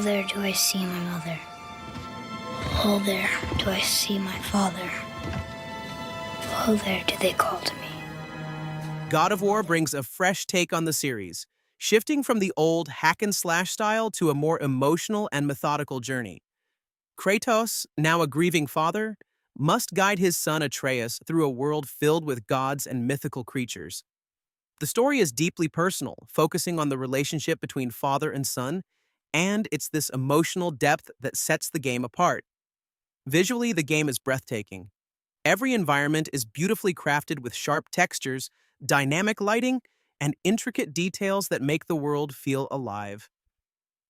Oh, there do I see my mother. Oh, there do I see my father. Oh, there do they call to me. God of War brings a fresh take on the series, shifting from the old hack-and-slash style to a more emotional and methodical journey. Kratos, now a grieving father, must guide his son Atreus through a world filled with gods and mythical creatures. The story is deeply personal, focusing on the relationship between father and son, and it's this emotional depth that sets the game apart. Visually, the game is breathtaking. Every environment is beautifully crafted with sharp textures, dynamic lighting, and intricate details that make the world feel alive.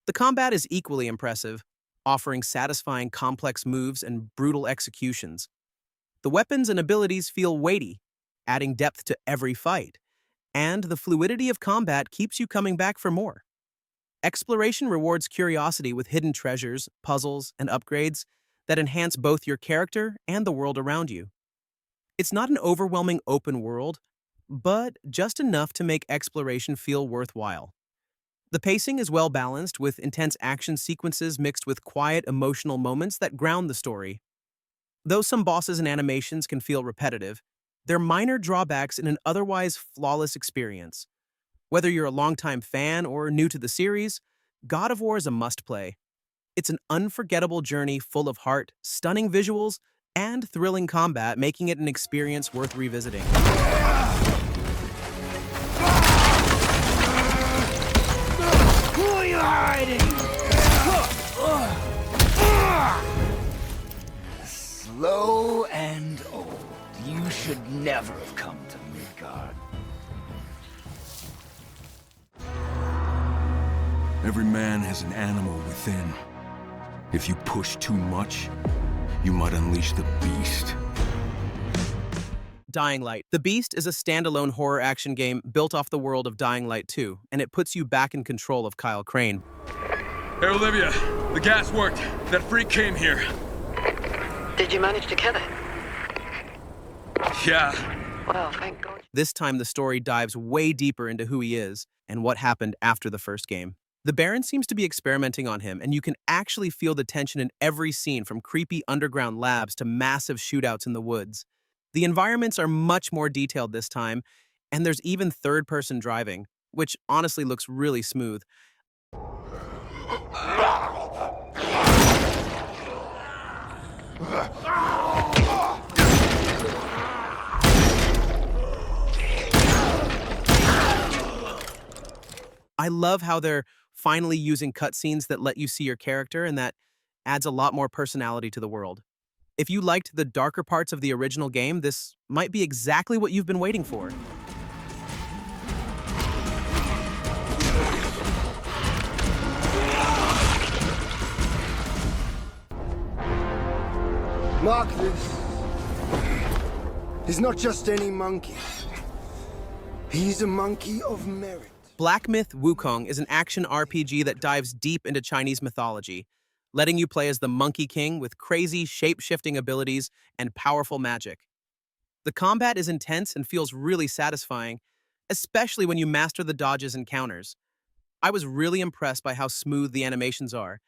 The combat is equally impressive, offering satisfying complex moves and brutal executions. The weapons and abilities feel weighty, adding depth to every fight, and the fluidity of combat keeps you coming back for more. Exploration rewards curiosity with hidden treasures, puzzles, and upgrades that enhance both your character and the world around you. It's not an overwhelming open world, but just enough to make exploration feel worthwhile. The pacing is well balanced, with intense action sequences mixed with quiet, emotional moments that ground the story. Though some bosses and animations can feel repetitive, they're minor drawbacks in an otherwise flawless experience. Whether you're a longtime fan or new to the series, God of War is a must-play. It's an unforgettable journey full of heart, stunning visuals, and thrilling combat, making it an experience worth revisiting. Who are you hiding? Slow and old. You should never have come to Midgard. Every man has an animal within. If you push too much, you might unleash the beast. Dying Light. The Beast is a standalone horror action game built off the world of Dying Light 2, and it puts you back in control of Kyle Crane. Hey, Olivia, the gas worked. That freak came here. Did you manage to kill it? Yeah. Well, thank God. This time the story dives way deeper into who he is and what happened after the first game. The Baron seems to be experimenting on him, and you can actually feel the tension in every scene, from creepy underground labs to massive shootouts in the woods. The environments are much more detailed this time, and there's even third-person driving, which honestly looks really smooth. I love how they're finally using cutscenes that let you see your character, and that adds a lot more personality to the world. If you liked the darker parts of the original game, this might be exactly what you've been waiting for. Mark this. He's not just any monkey. He's a monkey of merit. Black Myth: Wukong is an action RPG that dives deep into Chinese mythology, letting you play as the Monkey King with crazy, shape-shifting abilities and powerful magic. The combat is intense and feels really satisfying, especially when you master the dodges and counters. I was really impressed by how smooth the animations are,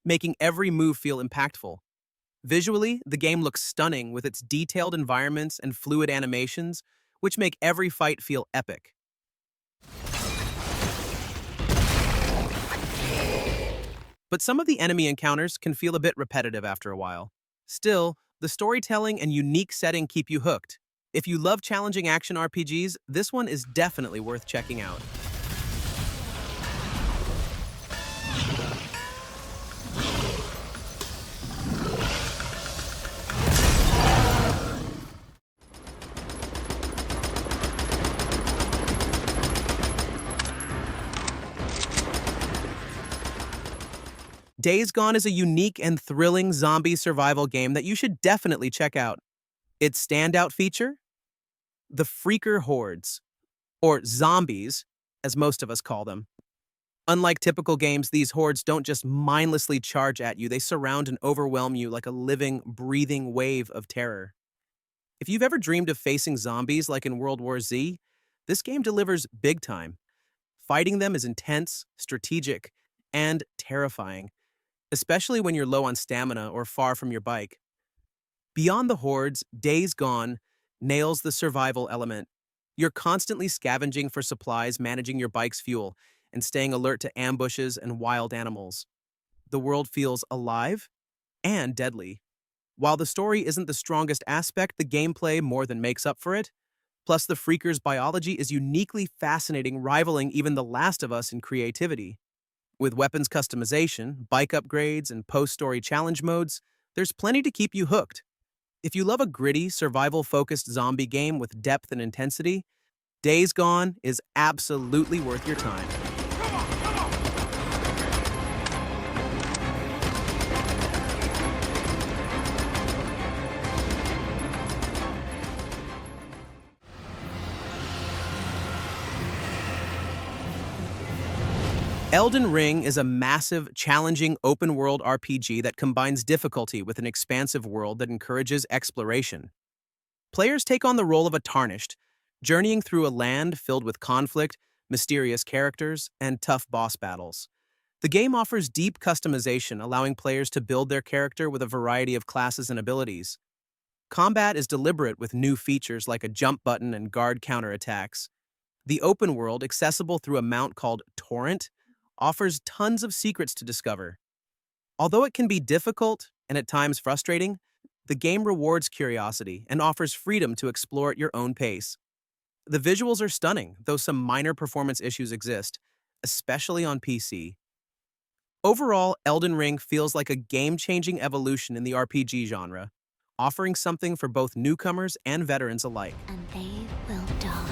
making every move feel impactful. Visually, the game looks stunning with its detailed environments and fluid animations, which make every fight feel epic. But some of the enemy encounters can feel a bit repetitive after a while. Still, the storytelling and unique setting keep you hooked. If you love challenging action RPGs, this one is definitely worth checking out. Days Gone is a unique and thrilling zombie survival game that you should definitely check out. Its standout feature? The freaker hordes, or zombies, as most of us call them. Unlike typical games, these hordes don't just mindlessly charge at you, they surround and overwhelm you like a living, breathing wave of terror. If you've ever dreamed of facing zombies like in World War Z, this game delivers big time. Fighting them is intense, strategic, and terrifying, especially when you're low on stamina or far from your bike. Beyond the hordes, Days Gone nails the survival element. You're constantly scavenging for supplies, managing your bike's fuel, and staying alert to ambushes and wild animals. The world feels alive and deadly. While the story isn't the strongest aspect, the gameplay more than makes up for it. Plus, the Freaker's biology is uniquely fascinating, rivaling even The Last of Us in creativity. With weapons customization, bike upgrades, and post-story challenge modes, there's plenty to keep you hooked. If you love a gritty, survival-focused zombie game with depth and intensity, Days Gone is absolutely worth your time. Elden Ring is a massive, challenging open-world RPG that combines difficulty with an expansive world that encourages exploration. Players take on the role of a Tarnished, journeying through a land filled with conflict, mysterious characters, and tough boss battles. The game offers deep customization, allowing players to build their character with a variety of classes and abilities. Combat is deliberate with new features like a jump button and guard counterattacks. The open world, accessible through a mount called Torrent, offers tons of secrets to discover. Although it can be difficult and at times frustrating, the game rewards curiosity and offers freedom to explore at your own pace. The visuals are stunning, though some minor performance issues exist, especially on PC. Overall, Elden Ring feels like a game-changing evolution in the RPG genre, offering something for both newcomers and veterans alike. And they will die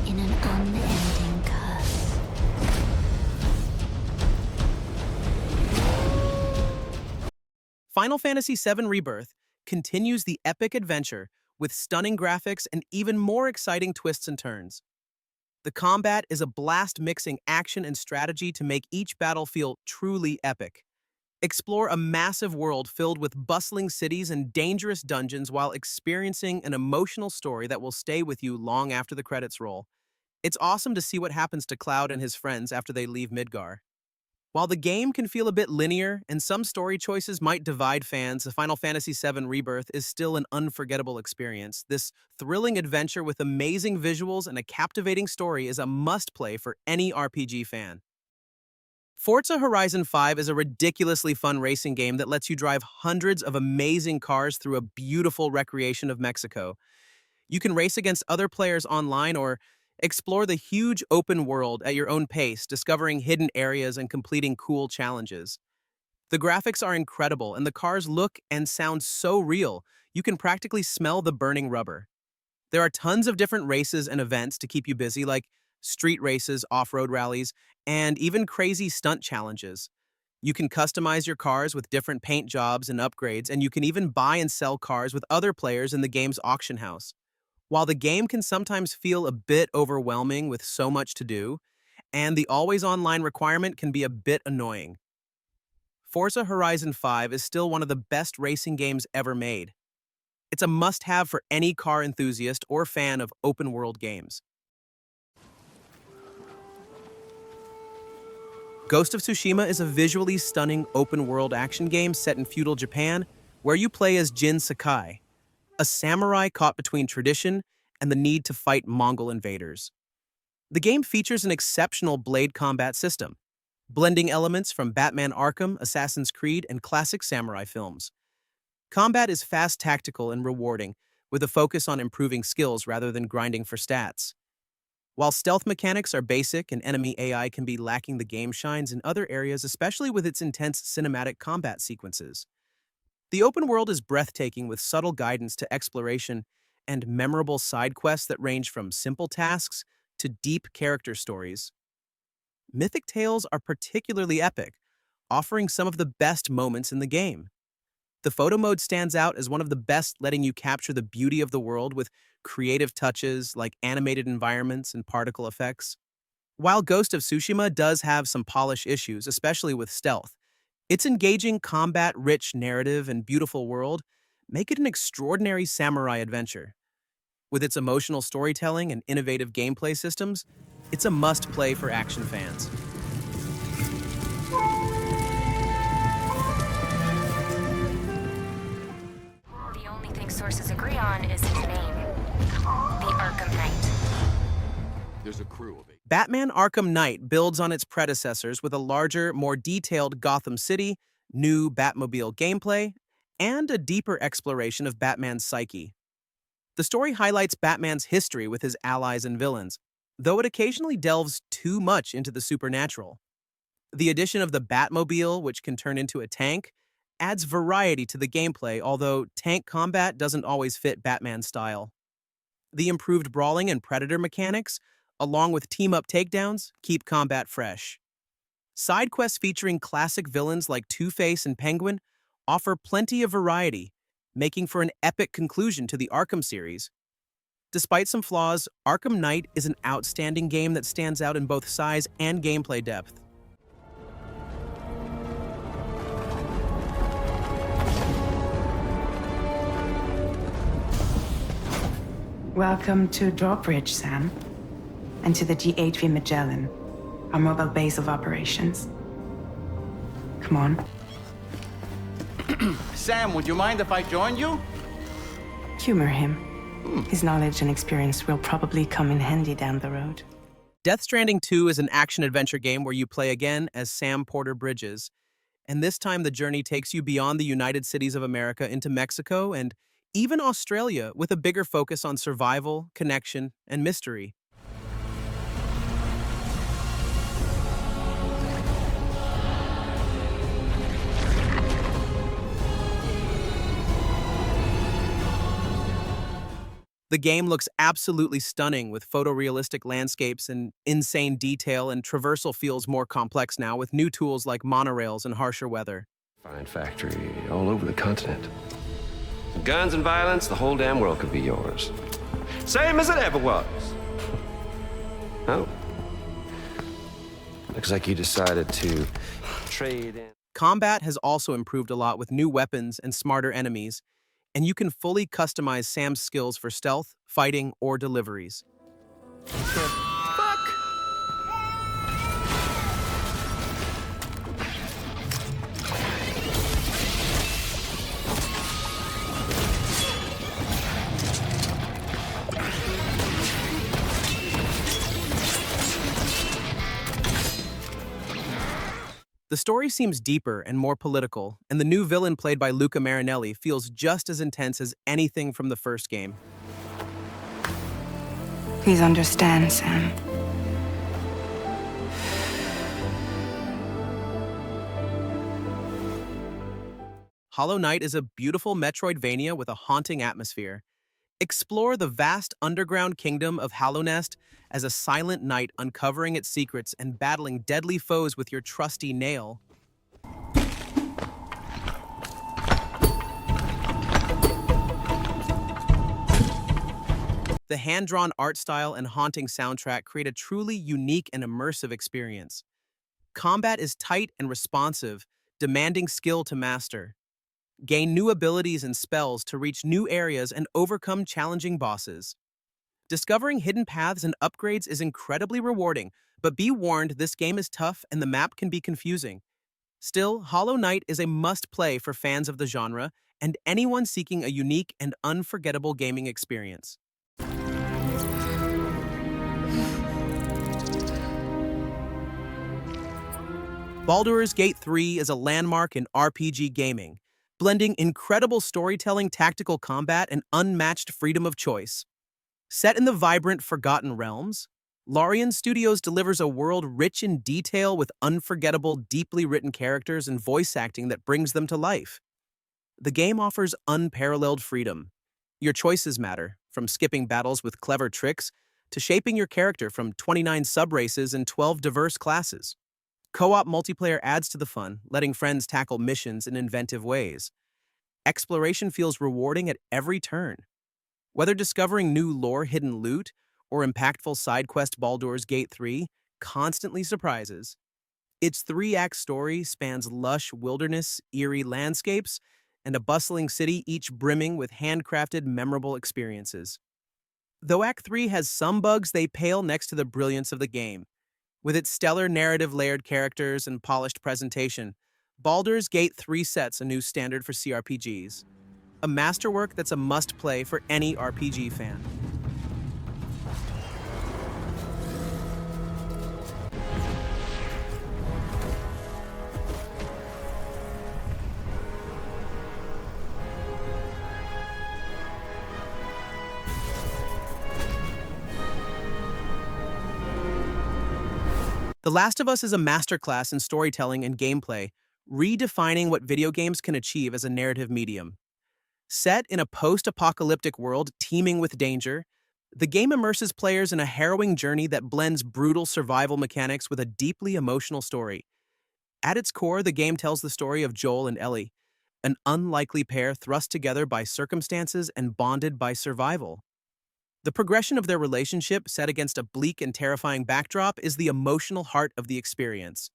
in an unending curse. Final Fantasy VII Rebirth continues the epic adventure with stunning graphics and even more exciting twists and turns. The combat is a blast, mixing action and strategy to make each battle feel truly epic. Explore a massive world filled with bustling cities and dangerous dungeons while experiencing an emotional story that will stay with you long after the credits roll. It's awesome to see what happens to Cloud and his friends after they leave Midgar. While the game can feel a bit linear and some story choices might divide fans, the Final Fantasy VII Rebirth is still an unforgettable experience. This thrilling adventure with amazing visuals and a captivating story is a must-play for any RPG fan. Forza Horizon 5 is a ridiculously fun racing game that lets you drive hundreds of amazing cars through a beautiful recreation of Mexico. You can race against other players online or explore the huge open world at your own pace, discovering hidden areas and completing cool challenges. The graphics are incredible, and the cars look and sound so real, you can practically smell the burning rubber. There are tons of different races and events to keep you busy, like street races, off-road rallies, and even crazy stunt challenges. You can customize your cars with different paint jobs and upgrades, and you can even buy and sell cars with other players in the game's auction house. While the game can sometimes feel a bit overwhelming with so much to do, and the always online requirement can be a bit annoying, Forza Horizon 5 is still one of the best racing games ever made. It's a must-have for any car enthusiast or fan of open-world games. Ghost of Tsushima is a visually stunning open-world action game set in feudal Japan where you play as Jin Sakai, a samurai caught between tradition and the need to fight Mongol invaders. The game features an exceptional blade combat system, blending elements from Batman Arkham, Assassin's Creed, and classic samurai films. Combat is fast, tactical, and rewarding, with a focus on improving skills rather than grinding for stats. While stealth mechanics are basic and enemy AI can be lacking, the game shines in other areas, especially with its intense cinematic combat sequences. The open world is breathtaking with subtle guidance to exploration and memorable side quests that range from simple tasks to deep character stories. Mythic tales are particularly epic, offering some of the best moments in the game. The photo mode stands out as one of the best, letting you capture the beauty of the world with creative touches like animated environments and particle effects. While Ghost of Tsushima does have some polish issues, especially with stealth, its engaging combat-rich narrative and beautiful world make it an extraordinary samurai adventure. With its emotional storytelling and innovative gameplay systems, it's a must-play for action fans. Batman Arkham Knight builds on its predecessors with a larger, more detailed Gotham City, new Batmobile gameplay, and a deeper exploration of Batman's psyche. The story highlights Batman's history with his allies and villains, though it occasionally delves too much into the supernatural. The addition of the Batmobile, which can turn into a tank, adds variety to the gameplay, although tank combat doesn't always fit Batman's style. The improved brawling and predator mechanics, along with team-up takedowns, keep combat fresh. Side quests featuring classic villains like Two-Face and Penguin offer plenty of variety, making for an epic conclusion to the Arkham series. Despite some flaws, Arkham Knight is an outstanding game that stands out in both size and gameplay depth. Welcome to Drawbridge, Sam, and to the GHV Magellan, our mobile base of operations. Come on. Sam, would you mind if I joined you? Humor him. His knowledge and experience will probably come in handy down the road. Death Stranding 2 is an action-adventure game where you play again as Sam Porter Bridges, and this time the journey takes you beyond the United Cities of America into Mexico and even Australia, with a bigger focus on survival, connection, and mystery. The game looks absolutely stunning with photorealistic landscapes and insane detail, and traversal feels more complex now with new tools like monorails and harsher weather. Fine factory all over the continent. Guns and violence, the whole damn world could be yours. Same as it ever was. Oh. Looks like you decided to trade in. Combat has also improved a lot with new weapons and smarter enemies, and you can fully customize Sam's skills for stealth, fighting, or deliveries. The story seems deeper and more political, and the new villain played by Luca Marinelli feels just as intense as anything from the first game. Please understand, Sam. Hollow Knight is a beautiful Metroidvania with a haunting atmosphere. Explore the vast underground kingdom of Hallownest as a silent knight uncovering its secrets and battling deadly foes with your trusty nail. The hand-drawn art style and haunting soundtrack create a truly unique and immersive experience. Combat is tight and responsive, demanding skill to master. Gain new abilities and spells to reach new areas and overcome challenging bosses. Discovering hidden paths and upgrades is incredibly rewarding, but be warned, this game is tough and the map can be confusing. Still, Hollow Knight is a must-play for fans of the genre and anyone seeking a unique and unforgettable gaming experience. Baldur's Gate 3 is a landmark in RPG gaming, blending incredible storytelling, tactical combat, and unmatched freedom of choice. Set in the vibrant Forgotten Realms, Larian Studios delivers a world rich in detail with unforgettable, deeply written characters and voice acting that brings them to life. The game offers unparalleled freedom. Your choices matter, from skipping battles with clever tricks to shaping your character from 29 sub-races and 12 diverse classes. Co-op multiplayer adds to the fun, letting friends tackle missions in inventive ways. Exploration feels rewarding at every turn. Whether discovering new lore-hidden loot or impactful side quest, Baldur's Gate 3 constantly surprises. Its three-act story spans lush wilderness, eerie landscapes, and a bustling city, each brimming with handcrafted, memorable experiences. Though Act 3 has some bugs, they pale next to the brilliance of the game. With its stellar narrative-layered characters and polished presentation, Baldur's Gate 3 sets a new standard for CRPGs. A masterwork that's a must-play for any RPG fan. The Last of Us is a masterclass in storytelling and gameplay, redefining what video games can achieve as a narrative medium. Set in a post-apocalyptic world teeming with danger, the game immerses players in a harrowing journey that blends brutal survival mechanics with a deeply emotional story. At its core, the game tells the story of Joel and Ellie, an unlikely pair thrust together by circumstances and bonded by survival. The progression of their relationship, set against a bleak and terrifying backdrop, is the emotional heart of the experience.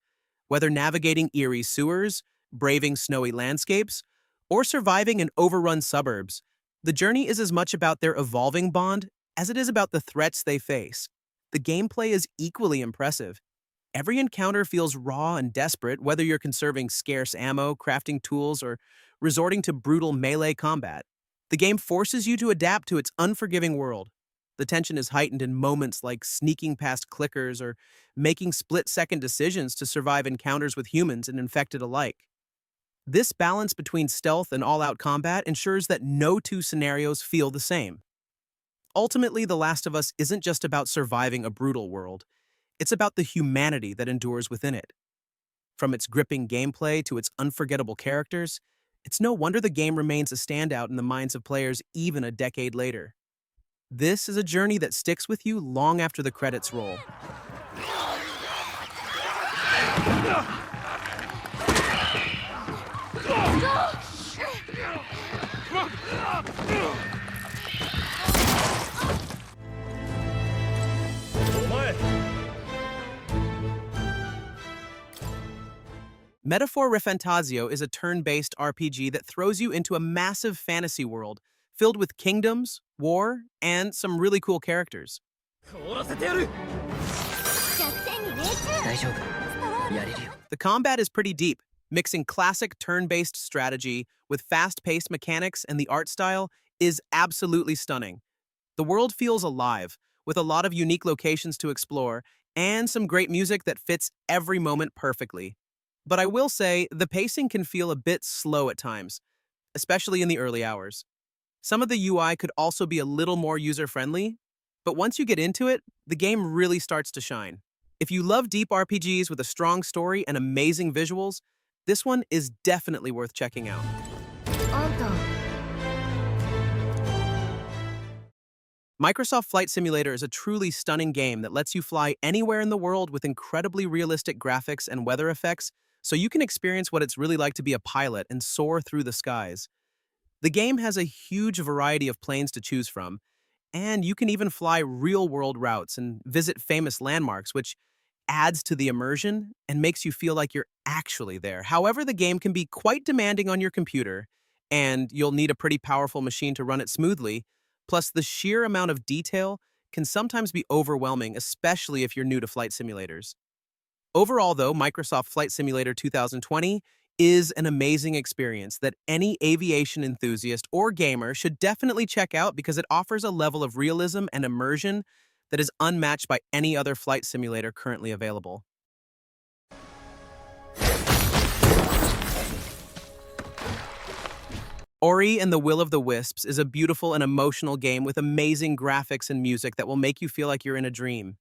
Whether navigating eerie sewers, braving snowy landscapes, or surviving in overrun suburbs, the journey is as much about their evolving bond as it is about the threats they face. The gameplay is equally impressive. Every encounter feels raw and desperate, whether you're conserving scarce ammo, crafting tools, or resorting to brutal melee combat. The game forces you to adapt to its unforgiving world. The tension is heightened in moments like sneaking past clickers or making split-second decisions to survive encounters with humans and infected alike. This balance between stealth and all-out combat ensures that no two scenarios feel the same. Ultimately, The Last of Us isn't just about surviving a brutal world. It's about the humanity that endures within it. From its gripping gameplay to its unforgettable characters, it's no wonder the game remains a standout in the minds of players even a decade later. This is a journey that sticks with you long after the credits roll. Metaphor Refantazio is a turn-based RPG that throws you into a massive fantasy world filled with kingdoms, war, and some really cool characters. The combat is pretty deep, mixing classic turn-based strategy with fast-paced mechanics, and the art style is absolutely stunning. The world feels alive, with a lot of unique locations to explore, and some great music that fits every moment perfectly. But I will say, the pacing can feel a bit slow at times, especially in the early hours. Some of the UI could also be a little more user-friendly, but once you get into it, the game really starts to shine. If you love deep RPGs with a strong story and amazing visuals, this one is definitely worth checking out. Microsoft Flight Simulator is a truly stunning game that lets you fly anywhere in the world with incredibly realistic graphics and weather effects, so you can experience what it's really like to be a pilot and soar through the skies. The game has a huge variety of planes to choose from, and you can even fly real-world routes and visit famous landmarks, which adds to the immersion and makes you feel like you're actually there. However, the game can be quite demanding on your computer, and you'll need a pretty powerful machine to run it smoothly. Plus, the sheer amount of detail can sometimes be overwhelming, especially if you're new to flight simulators. Overall, though, Microsoft Flight Simulator 2020 is an amazing experience that any aviation enthusiast or gamer should definitely check out because it offers a level of realism and immersion that is unmatched by any other flight simulator currently available. Ori and the Will of the Wisps is a beautiful and emotional game with amazing graphics and music that will make you feel like you're in a dream.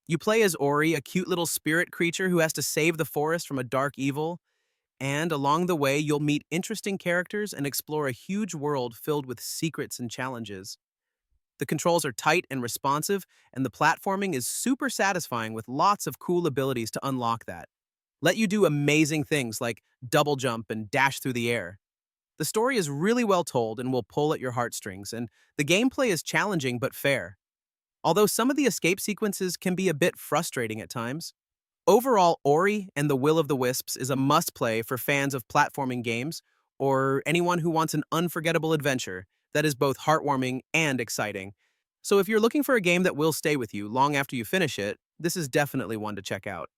You play as Ori, a cute little spirit creature who has to save the forest from a dark evil, and along the way you'll meet interesting characters and explore a huge world filled with secrets and challenges. The controls are tight and responsive, and the platforming is super satisfying with lots of cool abilities to unlock that. Let you do amazing things like double jump and dash through the air. The story is really well told and will pull at your heartstrings, and the gameplay is challenging but fair. Although some of the escape sequences can be a bit frustrating at times. Overall, Ori and the Will of the Wisps is a must-play for fans of platforming games or anyone who wants an unforgettable adventure that is both heartwarming and exciting. So if you're looking for a game that will stay with you long after you finish it, this is definitely one to check out.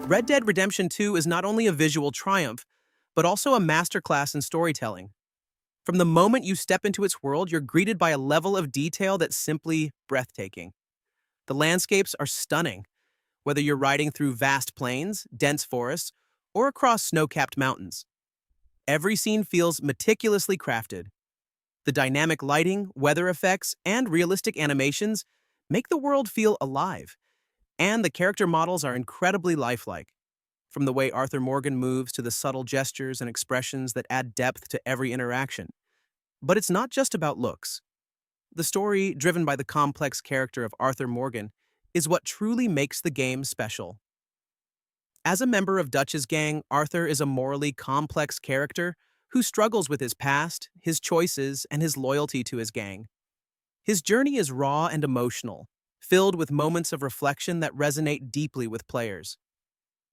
Red Dead Redemption 2 is not only a visual triumph, but also a masterclass in storytelling. From the moment you step into its world, you're greeted by a level of detail that's simply breathtaking. The landscapes are stunning, whether you're riding through vast plains, dense forests, or across snow-capped mountains. Every scene feels meticulously crafted. The dynamic lighting, weather effects, and realistic animations make the world feel alive, and the character models are incredibly lifelike. From the way Arthur Morgan moves to the subtle gestures and expressions that add depth to every interaction. But it's not just about looks. The story, driven by the complex character of Arthur Morgan, is what truly makes the game special. As a member of Dutch's gang, Arthur is a morally complex character who struggles with his past, his choices, and his loyalty to his gang. His journey is raw and emotional, filled with moments of reflection that resonate deeply with players.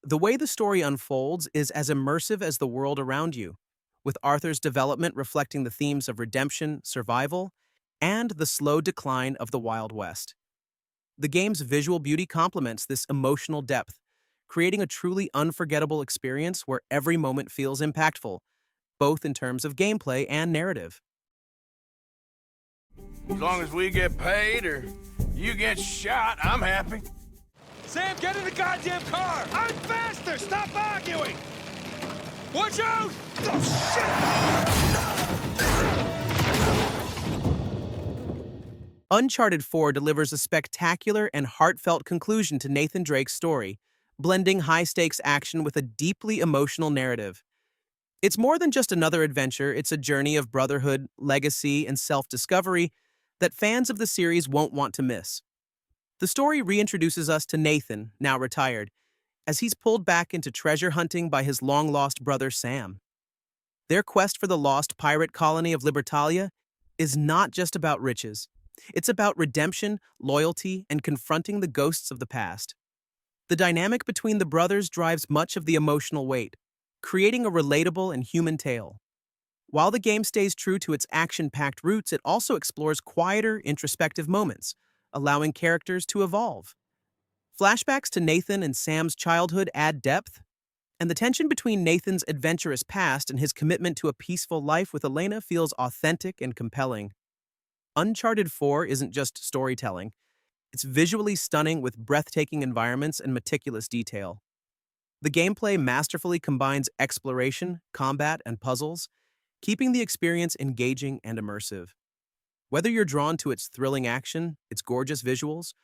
The way the story unfolds is as immersive as the world around you, with Arthur's development reflecting the themes of redemption, survival, and the slow decline of the Wild West. The game's visual beauty complements this emotional depth, creating a truly unforgettable experience where every moment feels impactful, both in terms of gameplay and narrative. As long as we get paid or you get shot, I'm happy. Sam, get in the goddamn car! I'm faster! Stop arguing! Watch out! Uncharted 4 delivers a spectacular and heartfelt conclusion to Nathan Drake's story, blending high-stakes action with a deeply emotional narrative. It's more than just another adventure, it's a journey of brotherhood, legacy, and self-discovery that fans of the series won't want to miss. The story reintroduces us to Nathan, now retired, as he's pulled back into treasure hunting by his long-lost brother Sam. Their quest for the lost pirate colony of Libertalia is not just about riches. It's about redemption, loyalty, and confronting the ghosts of the past. The dynamic between the brothers drives much of the emotional weight, creating a relatable and human tale. While the game stays true to its action-packed roots, it also explores quieter, introspective moments, allowing characters to evolve. Flashbacks to Nathan and Sam's childhood add depth, and the tension between Nathan's adventurous past and his commitment to a peaceful life with Elena feels authentic and compelling. Uncharted 4 isn't just storytelling. It's visually stunning with breathtaking environments and meticulous detail. The gameplay masterfully combines exploration, combat, and puzzles, keeping the experience engaging and immersive. Whether you're drawn to its thrilling action, its gorgeous visuals,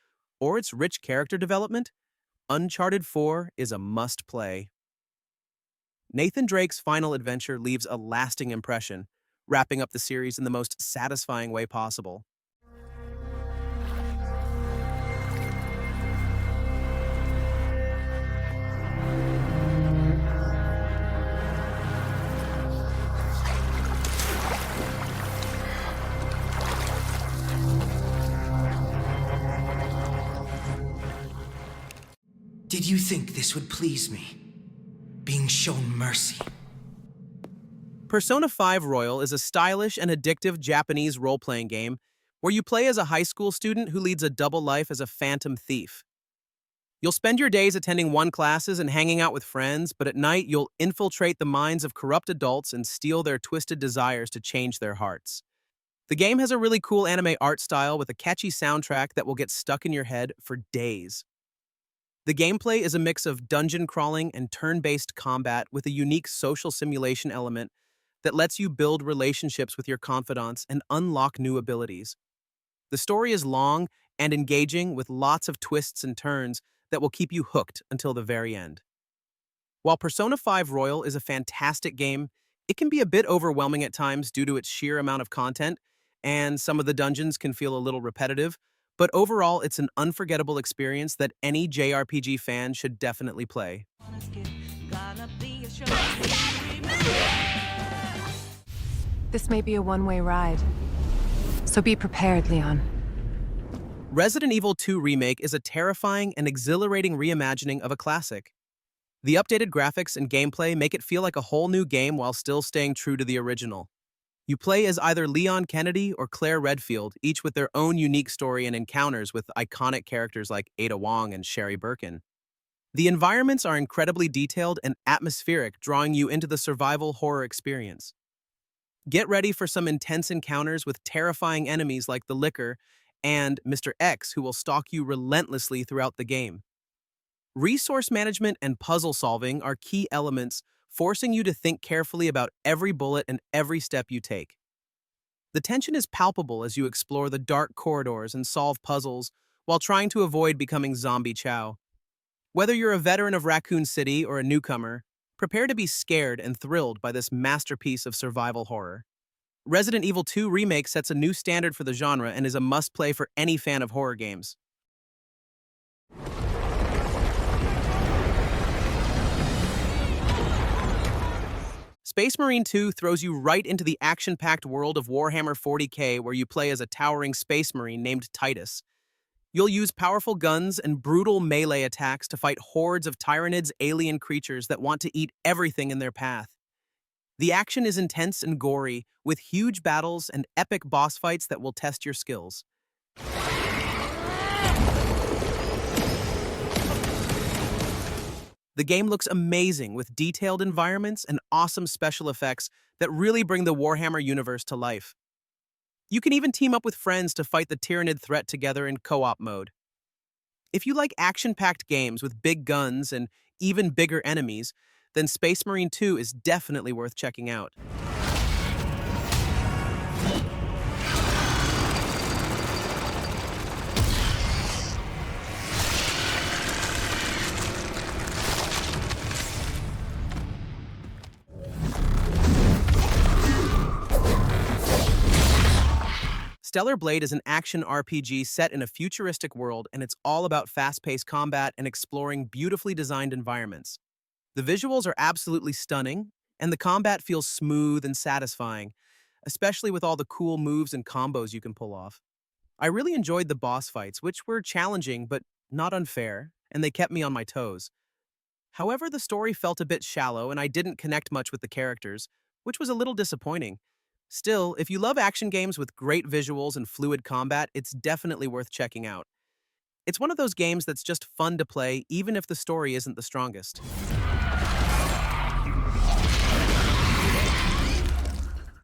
or its rich character development, Uncharted 4 is a must-play. Nathan Drake's final adventure leaves a lasting impression, wrapping up the series in the most satisfying way possible. Did you think this would please me? Being shown mercy. Persona 5 Royal is a stylish and addictive Japanese role-playing game where you play as a high school student who leads a double life as a phantom thief. You'll spend your days attending classes and hanging out with friends, but at night you'll infiltrate the minds of corrupt adults and steal their twisted desires to change their hearts. The game has a really cool anime art style with a catchy soundtrack that will get stuck in your head for days. The gameplay is a mix of dungeon crawling and turn-based combat with a unique social simulation element that lets you build relationships with your confidants and unlock new abilities. The story is long and engaging with lots of twists and turns that will keep you hooked until the very end. While Persona 5 Royal is a fantastic game, it can be a bit overwhelming at times due to its sheer amount of content, and some of the dungeons can feel a little repetitive, but overall it's an unforgettable experience that any JRPG fan should definitely play. This may be a one-way ride, so be prepared, Leon. Resident Evil 2 Remake is a terrifying and exhilarating reimagining of a classic. The updated graphics and gameplay make it feel like a whole new game while still staying true to the original. You play as either Leon Kennedy or Claire Redfield, each with their own unique story and encounters with iconic characters like Ada Wong and Sherry Birkin. The environments are incredibly detailed and atmospheric, drawing you into the survival horror experience. Get ready for some intense encounters with terrifying enemies like the Licker and Mr. X, who will stalk you relentlessly throughout the game. Resource management and puzzle solving are key elements, forcing you to think carefully about every bullet and every step you take. The tension is palpable as you explore the dark corridors and solve puzzles while trying to avoid becoming zombie chow. Whether you're a veteran of Raccoon City or a newcomer, prepare to be scared and thrilled by this masterpiece of survival horror. Resident Evil 2 Remake sets a new standard for the genre and is a must-play for any fan of horror games. Space Marine 2 throws you right into the action-packed world of Warhammer 40k, where you play as a towering space marine named Titus. You'll use powerful guns and brutal melee attacks to fight hordes of Tyranids alien creatures that want to eat everything in their path. The action is intense and gory, with huge battles and epic boss fights that will test your skills. The game looks amazing with detailed environments and awesome special effects that really bring the Warhammer universe to life. You can even team up with friends to fight the Tyranid threat together in co-op mode. If you like action-packed games with big guns and even bigger enemies, then Space Marine 2 is definitely worth checking out. Stellar Blade is an action RPG set in a futuristic world, and it's all about fast-paced combat and exploring beautifully designed environments. The visuals are absolutely stunning, and the combat feels smooth and satisfying, especially with all the cool moves and combos you can pull off. I really enjoyed the boss fights, which were challenging but not unfair, and they kept me on my toes. However, the story felt a bit shallow, and I didn't connect much with the characters, which was a little disappointing. Still, if you love action games with great visuals and fluid combat, it's definitely worth checking out. It's one of those games that's just fun to play, even if the story isn't the strongest.